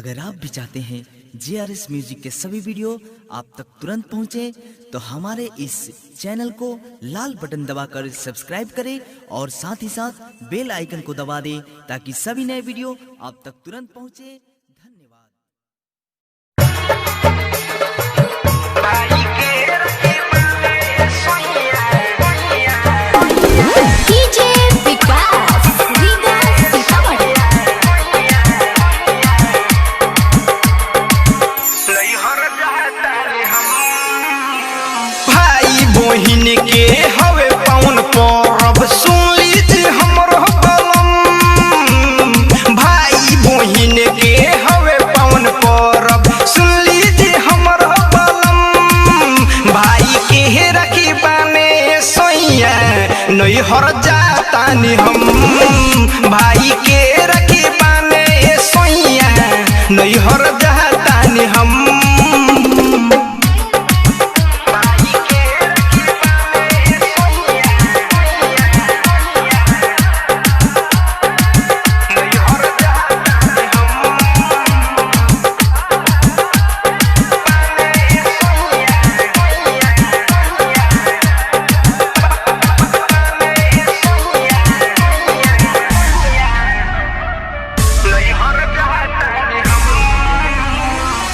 अगर आप भी चाहते हैं JRS म्यूजिक के सभी वीडियो आप तक तुरंत पहुंचे तो हमारे इस चैनल को लाल बटन दबाकर सब्सक्राइब करें और साथ ही साथ बेल आइकन को दबा दें ताकि सभी नए वीडियो आप तक तुरंत पहुंचे। धन्यवाद। बहिन के हवे पाउन परब सुन लीजिए हमरो बलम। भाई बहिन के हवे पाउन परब सुन लीजिए हमरो बलम। भाई के रखी बाने सोइया नैहर जातानी हम। भाई के रखी बाने सोइया नैहर जातानी हम।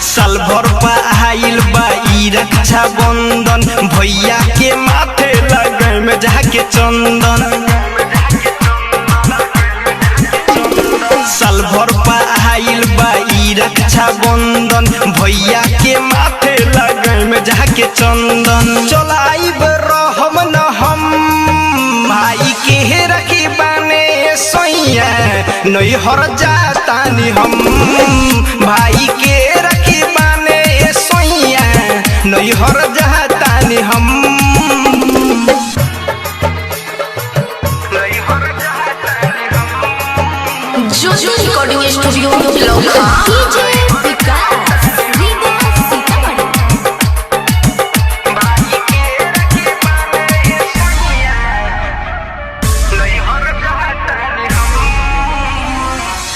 साल भर आइल बा ई रक्षा बंधन भैया के माथे लगे में जाके चंदन। साल भर आइल बा ई रक्षा बंधन भैया के माथे लगे में जाके चंदन। चलाइब रहम न हम भाई के रखी बाने सोइया नैहर जातानी हम। भाई के रखी बाने सोइया नैहर जातानी हम। जो रिकॉर्डिंग स्टूडियो लौका डीजे विकास विकास सीतामढ़ी।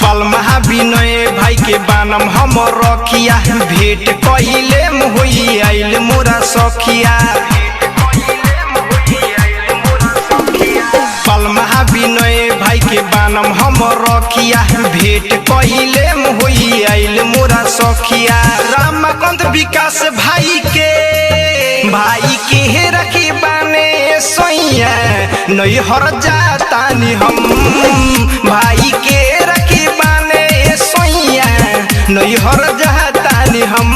पल महाविनय भाई के बानम हम रखिया भेंट कहिले मुई आइल मोरा सखिया। पल महाविनय भाई के बानम हम रखिया भेंट कहिले मुई आइल मोरा सखिया। रामकांत विकास भाई के रखी बाने सोइया नैहर जातानी हम। भाई के रखी बाने सोइया नैहर जातानी हम।